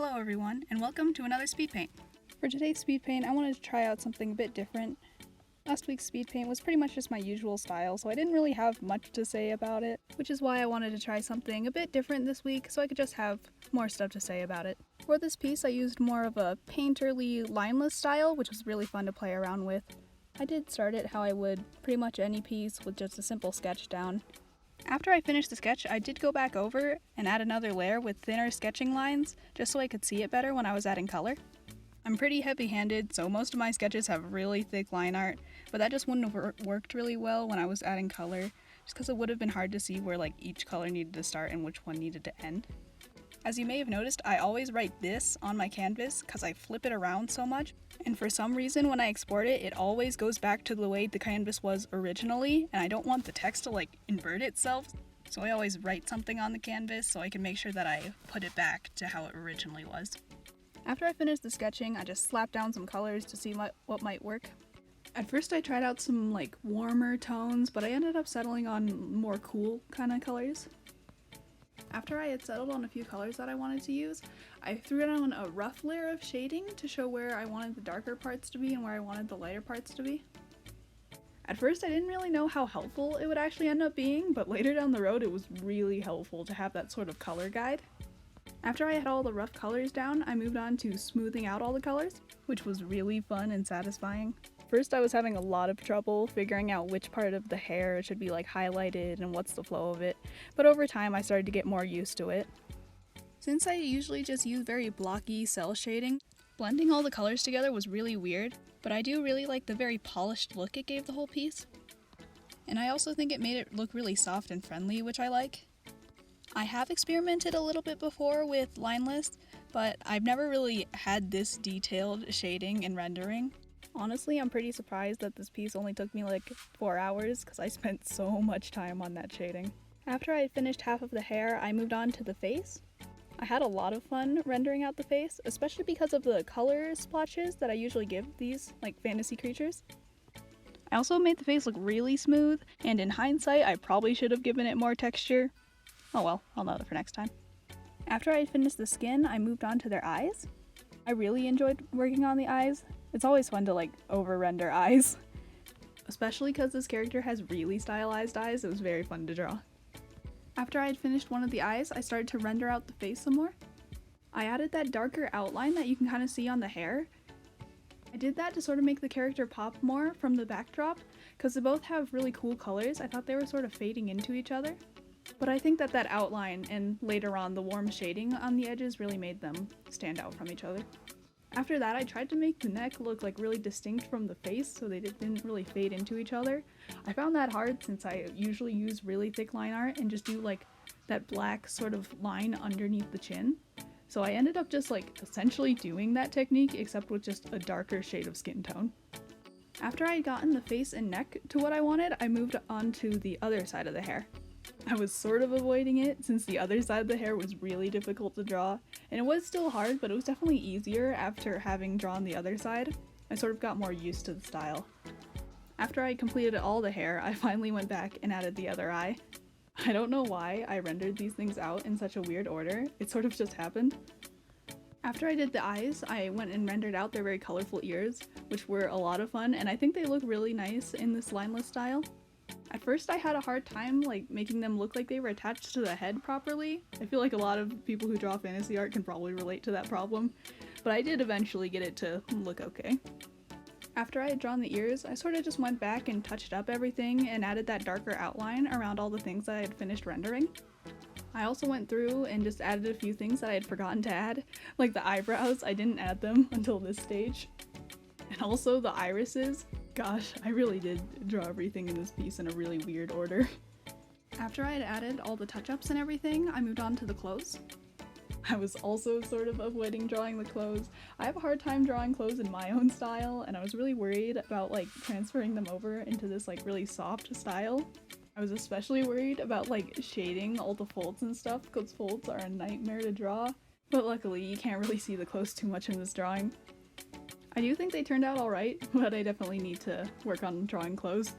Hello everyone, and welcome to another Speedpaint. For today's Speedpaint, I wanted to try out something a bit different. Last week's Speedpaint was pretty much just my usual style, so I didn't really have much to say about it, which is why I wanted to try something a bit different this week so I could just have more stuff to say about it. For this piece, I used more of a painterly lineless style, which was really fun to play around with. I did start it how I would pretty much any piece with just a simple sketch down. After I finished the sketch, I did go back over and add another layer with thinner sketching lines, just so I could see it better when I was adding color. I'm pretty heavy-handed, so most of my sketches have really thick line art, but that just wouldn't have worked really well when I was adding color, just because it would have been hard to see where each color needed to start and which one needed to end. As you may have noticed, I always write this on my canvas because I flip it around so much, and for some reason when I export it, it always goes back to the way the canvas was originally, and I don't want the text to invert itself, so I always write something on the canvas so I can make sure that I put it back to how it originally was. After I finished the sketching, I just slapped down some colors to see what might work. At first I tried out some warmer tones, but I ended up settling on more cool kind of colors. After I had settled on a few colors that I wanted to use, I threw down a rough layer of shading to show where I wanted the darker parts to be and where I wanted the lighter parts to be. At first I didn't really know how helpful it would actually end up being, but later down the road it was really helpful to have that sort of color guide. After I had all the rough colors down, I moved on to smoothing out all the colors, which was really fun and satisfying. First I was having a lot of trouble figuring out which part of the hair should be highlighted and what's the flow of it, but over time I started to get more used to it. Since I usually just use very blocky cell shading, blending all the colors together was really weird, but I do really like the very polished look it gave the whole piece. And I also think it made it look really soft and friendly, which I like. I have experimented a little bit before with lineless, but I've never really had this detailed shading and rendering. Honestly, I'm pretty surprised that this piece only took me 4 hours because I spent so much time on that shading. After I had finished half of the hair, I moved on to the face. I had a lot of fun rendering out the face, especially because of the color splotches that I usually give these fantasy creatures. I also made the face look really smooth, and in hindsight I probably should have given it more texture. Oh well, I'll know that for next time. After I had finished the skin, I moved on to their eyes. I really enjoyed working on the eyes. It's always fun to over-render eyes. Especially because this character has really stylized eyes, it was very fun to draw. After I had finished one of the eyes, I started to render out the face some more. I added that darker outline that you can kind of see on the hair. I did that to sort of make the character pop more from the backdrop, because they both have really cool colors. I thought they were sort of fading into each other. But I think that outline and later on the warm shading on the edges really made them stand out from each other. After that, I tried to make the neck look really distinct from the face so they didn't really fade into each other. I found that hard since I usually use really thick line art and just do that black sort of line underneath the chin. So I ended up just essentially doing that technique except with just a darker shade of skin tone. After I had gotten the face and neck to what I wanted, I moved on to the other side of the hair. I was sort of avoiding it since the other side of the hair was really difficult to draw, and it was still hard, but it was definitely easier after having drawn the other side. I sort of got more used to the style. After I completed all the hair, I finally went back and added the other eye. I don't know why I rendered these things out in such a weird order, it sort of just happened. After I did the eyes, I went and rendered out their very colorful ears, which were a lot of fun, and I think they look really nice in this lineless style. At first I had a hard time making them look like they were attached to the head properly. I feel like a lot of people who draw fantasy art can probably relate to that problem, but I did eventually get it to look okay. After I had drawn the ears, I sort of just went back and touched up everything and added that darker outline around all the things that I had finished rendering. I also went through and just added a few things that I had forgotten to add, like the eyebrows. I didn't add them until this stage. And also the irises. Gosh, I really did draw everything in this piece in a really weird order. After I had added all the touch-ups and everything, I moved on to the clothes. I was also sort of avoiding drawing the clothes. I have a hard time drawing clothes in my own style, and I was really worried about transferring them over into this really soft style. I was especially worried about shading all the folds and stuff, because folds are a nightmare to draw, but luckily you can't really see the clothes too much in this drawing. I do think they turned out alright, but I definitely need to work on drawing clothes.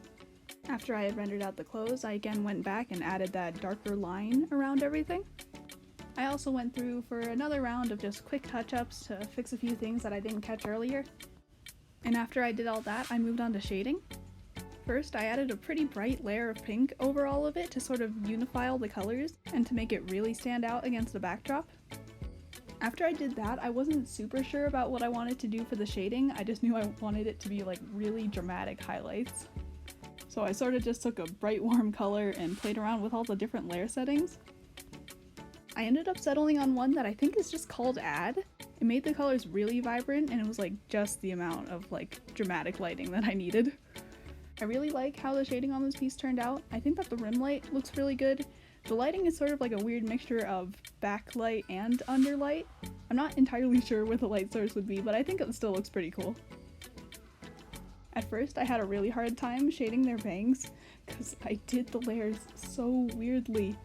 After I had rendered out the clothes, I again went back and added that darker line around everything. I also went through for another round of just quick touch-ups to fix a few things that I didn't catch earlier. And after I did all that, I moved on to shading. First, I added a pretty bright layer of pink over all of it to sort of unify all the colors and to make it really stand out against the backdrop. After I did that, I wasn't super sure about what I wanted to do for the shading. I just knew I wanted it to be like really dramatic highlights. So I sort of just took a bright warm color and played around with all the different layer settings. I ended up settling on one that I think is just called Add. It made the colors really vibrant and it was like just the amount of like dramatic lighting that I needed. I really like how the shading on this piece turned out. I think that the rim light looks really good. The lighting is sort of like a weird mixture of backlight and underlight. I'm not entirely sure where the light source would be, but I think it still looks pretty cool. At first I had a really hard time shading their bangs because I did the layers so weirdly.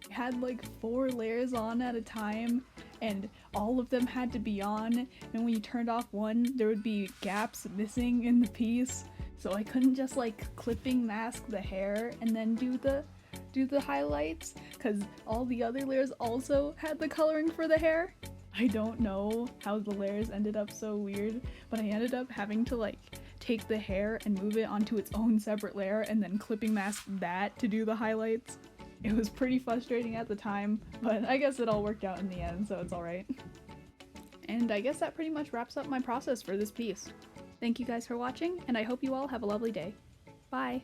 I had like 4 layers on at a time and all of them had to be on, and when you turned off one there would be gaps missing in the piece. So I couldn't just like clipping mask the hair and then do the highlights because all the other layers also had the coloring for the hair. I don't know how the layers ended up so weird, but I ended up having to like take the hair and move it onto its own separate layer and then clipping mask that to do the highlights. It was pretty frustrating at the time, but I guess it all worked out in the end, so it's alright. And I guess that pretty much wraps up my process for this piece. Thank you guys for watching, and I hope you all have a lovely day. Bye!